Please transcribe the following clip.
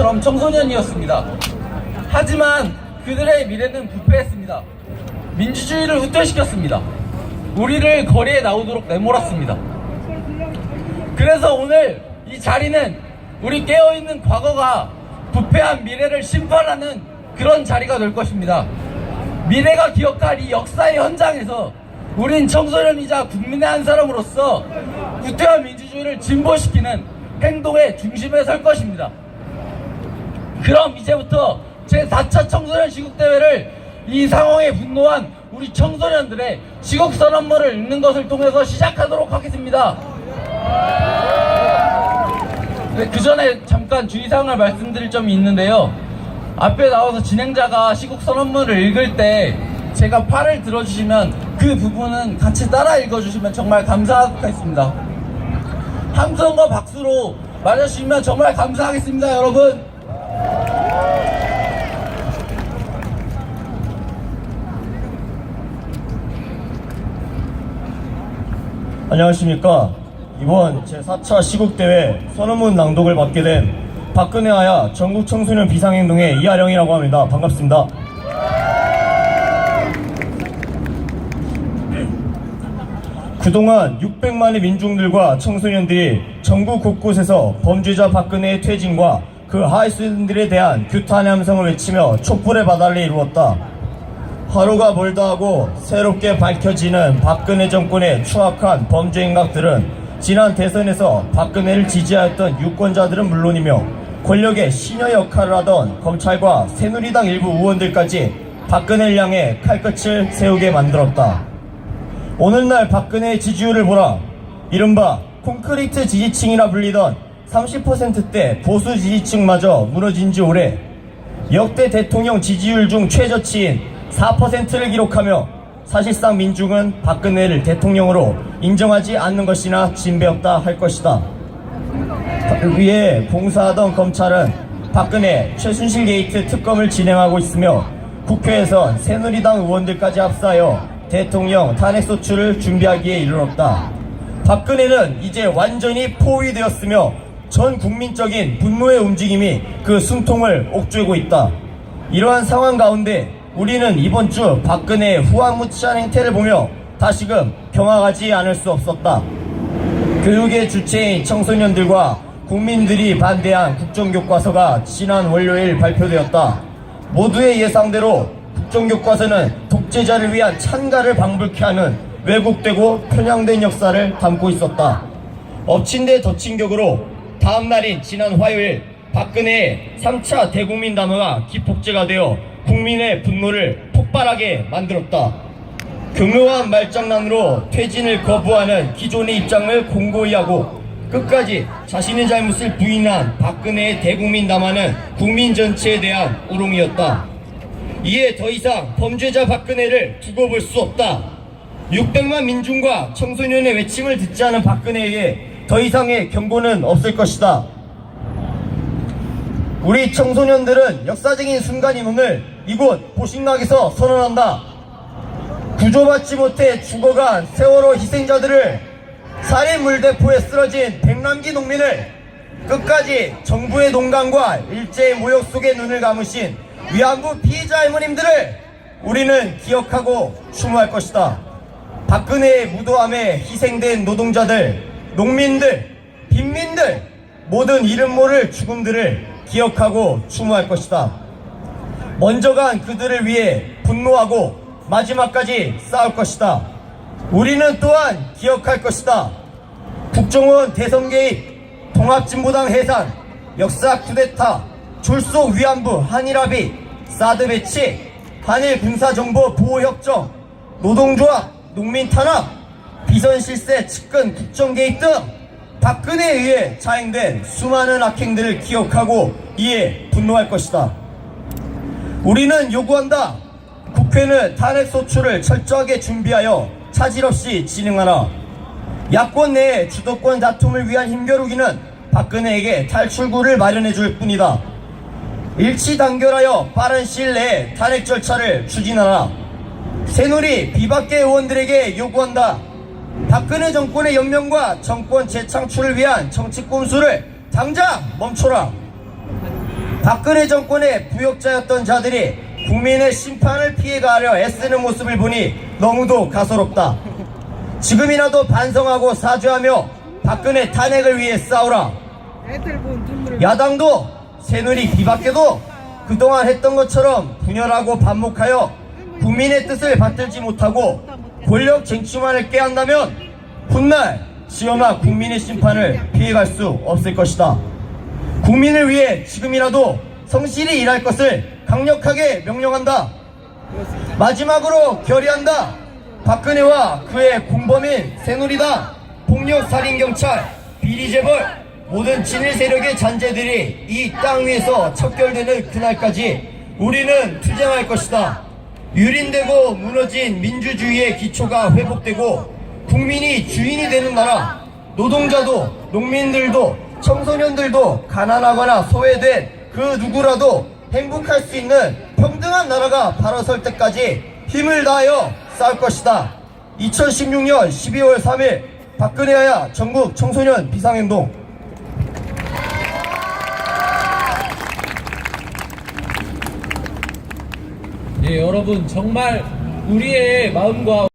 것처럼 청소년이었습니다. 하지만 그들의 미래는 부패했습니다. 민주주의를 후퇴시켰습니다. 우리를 거리에 나오도록 내몰았습니다. 그래서 오늘 이 자리는 우리 깨어있는 과거가 부패한 미래를 심판하는 그런 자리가 될 것입니다. 미래가 기억할 이 역사의 현장에서 우린 청소년이자 국민의 한 사람으로서 후퇴한 민주주의를 진보시키는 행동의 중심에 설 것입니다. 그럼 이제부터 제4차 청소년 시국대회를 이 상황에 분노한 우리 청소년들의 시국선언문을 읽는 것을 통해서 시작하도록 하겠습니다. 네, 그 전에 잠깐 주의사항을 말씀드릴 점이 있는데요. 앞에 나와서 진행자가 시국선언문을 읽을 때 제가 팔을 들어주시면 그 부분은 같이 따라 읽어주시면 정말 감사하겠습니다. 함성과 박수로 맞아주시면 정말 감사하겠습니다, 여러분. 안녕하십니까. 이번 제4차 시국대회 선언문 낭독을 맡게 된 박근혜 하야 전국청소년 비상행동의 이하령이라고 합니다. 반갑습니다. 그동안 600만의 민중들과 청소년들이 전국 곳곳에서 범죄자 박근혜의 퇴진과 그 하이수들에 대한 규탄의 함성을 외치며 촛불의 바다를 이루었다. 하루가 멀다 하고 새롭게 밝혀지는 박근혜 정권의 추악한 범죄 행각들은 지난 대선에서 박근혜를 지지하였던 유권자들은 물론이며 권력의 신여 역할을 하던 검찰과 새누리당 일부 의원들까지 박근혜를 향해 칼끝을 세우게 만들었다. 오늘날 박근혜의 지지율을 보라. 이른바 콘크리트 지지층이라 불리던 30%대 보수 지지층마저 무너진 지 오래. 역대 대통령 지지율 중 최저치인 4%를 기록하며 사실상 민중은 박근혜를 대통령으로 인정하지 않는 것이나 진배없다 할 것이다. 위에 봉사하던 검찰은 박근혜 최순실 게이트 특검을 진행하고 있으며 국회에선 새누리당 의원들까지 합사하여 대통령 탄핵소추를 준비하기에 이르렀다. 박근혜는 이제 완전히 포위되었으며 전 국민적인 분노의 움직임이 그 숨통을 옥죄고 있다. 이러한 상황 가운데 우리는 이번 주 박근혜의 후한무치한 행태를 보며 다시금 경악하지 않을 수 없었다. 교육의 주체인 청소년들과 국민들이 반대한 국정교과서가 지난 월요일 발표되었다. 모두의 예상대로 국정교과서는 독재자를 위한 찬가를 방불케 하는 왜곡되고 편향된 역사를 담고 있었다. 엎친 데 덮친 격으로 다음 날인 지난 화요일 박근혜의 3차 대국민 담화가 기폭제가 되어 국민의 분노를 폭발하게 만들었다. 교묘한 말장난으로 퇴진을 거부하는 기존의 입장을 공고히 하고 끝까지 자신의 잘못을 부인한 박근혜의 대국민 담화는 국민 전체에 대한 우롱이었다. 이에 더 이상 범죄자 박근혜를 두고 볼 수 없다. 600만 민중과 청소년의 외침을 듣지 않은 박근혜에게 더 이상의 경고는 없을 것이다. 우리 청소년들은 역사적인 순간인 오늘 이곳 보신각에서 선언한다. 구조받지 못해 죽어간 세월호 희생자들을, 살인 물대포에 쓰러진 백남기 농민을, 끝까지 정부의 농간과 일제의 모욕 속에 눈을 감으신 위안부 피해자 할머님들을 우리는 기억하고 추모할 것이다. 박근혜의 무도함에 희생된 노동자들, 농민들, 빈민들, 모든 이름 모를 죽음들을 기억하고 추모할 것이다. 먼저 간 그들을 위해 분노하고 마지막까지 싸울 것이다. 우리는 또한 기억할 것이다. 국정원 대선 개입, 통합진보당 해산, 역사 쿠데타, 졸속 위안부 한일합의, 사드 배치, 한일 군사정보 보호협정, 노동조합, 농민 탄압, 비선실세 측근 국정 개입 등 박근혜에 의해 자행된 수많은 악행들을 기억하고 이에 분노할 것이다. 우리는 요구한다. 국회는 탄핵소추를 철저하게 준비하여 차질 없이 진행하라. 야권 내의 주도권 다툼을 위한 힘겨루기는 박근혜에게 탈출구를 마련해 줄 뿐이다. 일치 단결하여 빠른 시일 내에 탄핵 절차를 추진하라. 새누리 비박계 의원들에게 요구한다. 박근혜 정권의 연명과 정권 재창출을 위한 정치 꼼수를 당장 멈춰라. 박근혜 정권의 부역자였던 자들이 국민의 심판을 피해가려 애쓰는 모습을 보니 너무도 가소롭다. 지금이라도 반성하고 사죄하며 박근혜 탄핵을 위해 싸우라. 야당도 새누리 비박계도 그동안 했던 것처럼 분열하고 반목하여 국민의 뜻을 받들지 못하고 권력 쟁취만을 꾀한다면 훗날 시험아 국민의 심판을 피해갈 수 없을 것이다. 국민을 위해 지금이라도 성실히 일할 것을 강력하게 명령한다. 마지막으로 결의한다. 박근혜와 그의 공범인 새누리당, 폭력살인경찰, 비리재벌, 모든 진일 세력의 잔재들이 이 땅 위에서 척결되는 그날까지 우리는 투쟁할 것이다. 유린되고 무너진 민주주의의 기초가 회복되고 국민이 주인이 되는 나라, 노동자도 농민들도 청소년들도 가난하거나 소외된 그 누구라도 행복할 수 있는 평등한 나라가 바로 설 때까지 힘을 다하여 싸울 것이다. 2016년 12월 3일 박근혜하야 전국 청소년 비상행동. 예, 여러분 정말 우리의 마음과